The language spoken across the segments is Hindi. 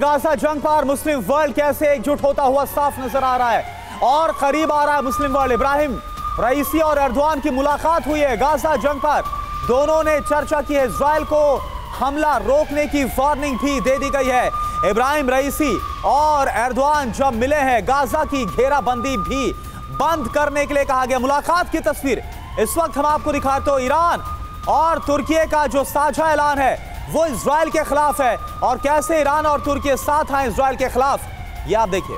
गाजा जंग पर मुस्लिम वर्ल्ड कैसे एकजुट होता हुआ साफ नजर आ रहा है और करीब आ रहा है मुस्लिम वर्ल्ड। इब्राहिम रईसी और एर्दोआन की मुलाकात हुई है गाजा जंग पर। दोनों ने चर्चा की है, इजराइल को हमला रोकने की वार्निंग भी दे दी गई है। इब्राहिम रईसी और एर्दोआन जब मिले हैं, गाजा की घेराबंदी भी बंद करने के लिए कहा गया। मुलाकात की तस्वीर इस वक्त हम आपको दिखाते हो। ईरान और तुर्की का जो साझा ऐलान है वो इजराइल के खिलाफ है, और कैसे ईरान और तुर्की साथ आए इजराइल के खिलाफ, ये आप देखिए।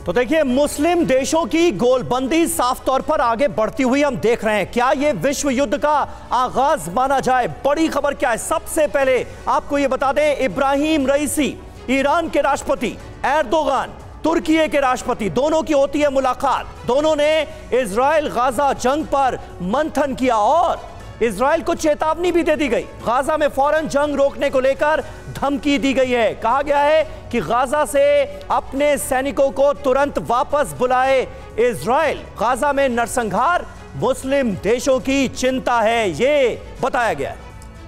तो देखिए, मुस्लिम देशों की गोलबंदी साफ तौर पर आगे बढ़ती हुई हम देख रहे हैं। क्या यह विश्व युद्ध का आगाज माना जाए? बड़ी खबर क्या है, सबसे पहले आपको यह बता दें, इब्राहिम रईसी ईरान के राष्ट्रपति, एर्दोगान तुर्की के राष्ट्रपति, दोनों की होती है मुलाकात। दोनों ने इजराइल गाजा जंग पर मंथन किया और इजराइल को चेतावनी भी दे दी गई। गाजा में फौरन जंग रोकने को लेकर धमकी दी गई है। कहा गया है कि गाजा से अपने सैनिकों को तुरंत वापस बुलाए इजराइल। गाजा में नरसंहार मुस्लिम देशों की चिंता है, ये बताया गया है।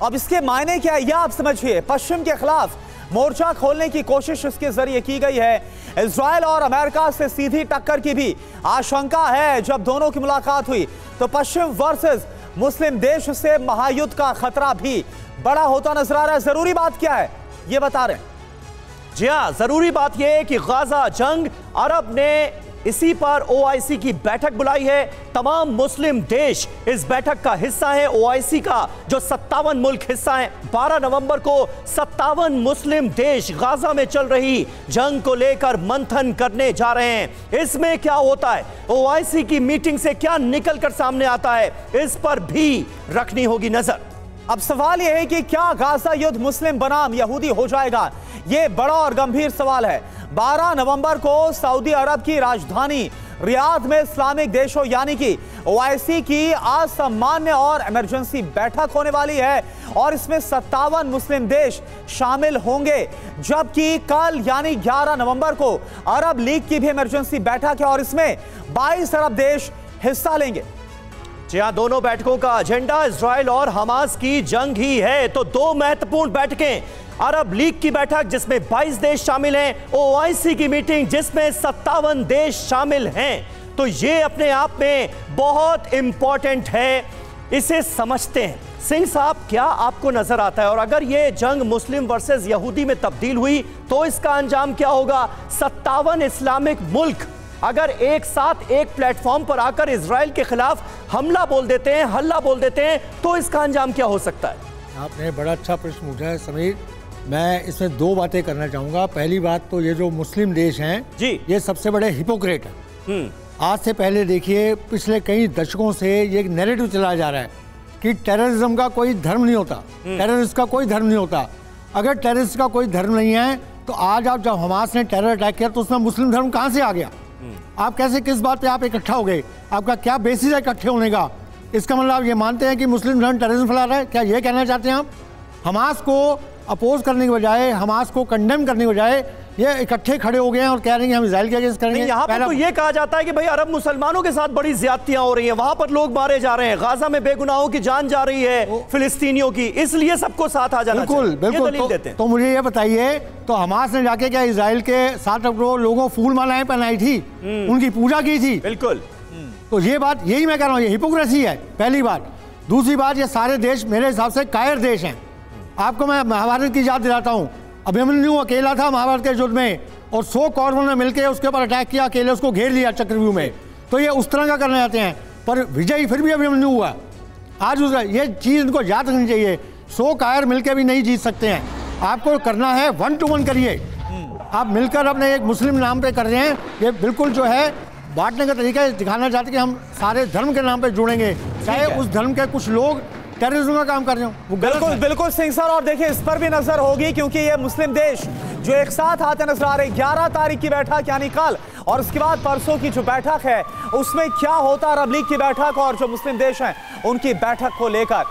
अब इसके मायने क्या है यह आप समझिए। पश्चिम के खिलाफ मोर्चा खोलने की कोशिश इसके जरिए की गई है। इजराइल और अमेरिका से सीधी टक्कर की भी आशंका है। जब दोनों की मुलाकात हुई तो पश्चिम वर्सेस मुस्लिम देश से महायुद्ध का खतरा भी बड़ा होता नजर आ रहा है। जरूरी बात क्या है ये बता रहे हैं। जी हां, जरूरी बात यह है कि गाजा जंग, अरब ने इसी पर ओआईसी की बैठक बुलाई है। तमाम मुस्लिम देश इस बैठक का हिस्सा है। ओआईसी का जो 57 मुल्क हिस्सा है, 12 नवंबर को 57 मुस्लिम देश गाजा में चल रही जंग को लेकर मंथन करने जा रहे हैं। इसमें क्या होता है, ओआईसी की मीटिंग से क्या निकलकर सामने आता है, इस पर भी रखनी होगी नजर। अब सवाल यह है कि क्या गाजा युद्ध मुस्लिम बनाम यहूदी हो जाएगा? यह बड़ा और गंभीर सवाल है। 12 नवंबर को सऊदी अरब की राजधानी रियाद में इस्लामिक देशों यानी कि ओआईसी की असामान्य और इमरजेंसी बैठक होने वाली है और इसमें 57 मुस्लिम देश शामिल होंगे। जबकि कल यानी 11 नवंबर को अरब लीग की भी इमरजेंसी बैठक है और इसमें 22 अरब देश हिस्सा लेंगे। जी हां, दोनों बैठकों का एजेंडा इजराइल और हमास की जंग ही है। तो दो महत्वपूर्ण बैठकें, अरब लीग की बैठक जिसमें 22 देश शामिल हैं, ओआईसी की मीटिंग जिसमें 57 देश शामिल हैं। तो ये अपने आप में बहुत इंपॉर्टेंट है, इसे समझते हैं। सिंह साहब, क्या आपको नजर आता है, और अगर ये जंग मुस्लिम वर्सेस यहूदी में तब्दील हुई तो इसका अंजाम क्या होगा? 57 इस्लामिक मुल्क अगर एक साथ एक प्लेटफॉर्म पर आकर इजराइल के खिलाफ हमला बोल देते हैं, हल्ला बोल देते हैं, तो इसका अंजाम क्या हो सकता है? आपने बड़ा अच्छा प्रश्न पूछा है समीर। मैं इसमें दो बातें करना चाहूँगा। पहली बात तो ये जो मुस्लिम देश हैं जी, ये सबसे बड़े हिपोक्रेट हैं। आज से पहले देखिए, पिछले कई दशकों से ये नैरेटिव चलाया जा रहा है कि टेररिज्म का कोई धर्म नहीं होता, टेररिस्ट का कोई धर्म नहीं होता। अगर टेररिस्ट का कोई धर्म नहीं है तो आज आप जब हमास ने टेरर अटैक किया तो उसमें मुस्लिम धर्म कहाँ से आ गया? आप कैसे, किस बात पे आप इकट्ठा हो गए? आपका क्या बेसिस है इकट्ठे होने का? इसका मतलब आप ये मानते हैं कि मुस्लिम धर्म टेररिज्म फैला रहा है? क्या ये कहना चाहते हैं आप? हमास को अपोज करने के बजाय, हमास को कंडेम करने के बजाय ये इकट्ठे खड़े हो गए हैं और कह रहे हैं कि हम इजराइल के अगेंस्ट करेंगे। यहाँ पर तो ये कहा जाता है कि भाई अरब मुसलमानों के साथ बड़ी ज्यादतियां हो रही हैं, वहां पर लोग मारे जा रहे हैं, गाजा में बेगुनाहों की जान जा रही है फिलिस्तीनियों की, इसलिए सबको साथ आ जाना चाहिए। बिल्कुल। तो मुझे ये बताइए, तो हमास ने जाके क्या इजराइल के साथ लोगों फूल मालाएं पहनाई थी, उनकी पूजा की थी? बिल्कुल। तो ये बात, यही मैं कह रहा हूँ, ये हिपोक्रेसी है, पहली बात। दूसरी बात, ये सारे देश मेरे हिसाब से कायर देश हैं। आपको मैं महाभारत की याद दिलाता हूँ। अभिमन्यु अकेला था महाभारत के युद्ध में और 100 कौरवों ने मिलकर उसके ऊपर अटैक किया, अकेले उसको घेर लिया चक्रव्यूह में। तो ये उस तरह का करना चाहते हैं, पर विजयी फिर भी अभिमन्यु हुआ। आज उसका ये चीज़ इनको याद रखनी चाहिए। 100 कायर मिलकर भी नहीं जीत सकते हैं। आपको करना है 1 to 1 करिए। आप मिलकर अपने एक मुस्लिम नाम पे कर रहे हैं, ये बिल्कुल जो है बांटने का तरीका है। दिखाना चाहते कि हम सारे धर्म के नाम पे जुड़ेंगे, चाहे उस धर्म के कुछ लोग टेररिज्म का काम कर रहे हो। बिल्कुल बिल्कुल सिंह सर, और देखिए इस पर भी नजर होगी क्योंकि ये मुस्लिम देश जो एक साथ आते नजर आ रहे। 11 तारीख की बैठक यानी कल, और उसके बाद परसों की जो बैठक है उसमें क्या होता है अरब लीग की बैठक और जो मुस्लिम देश हैं उनकी बैठक को लेकर।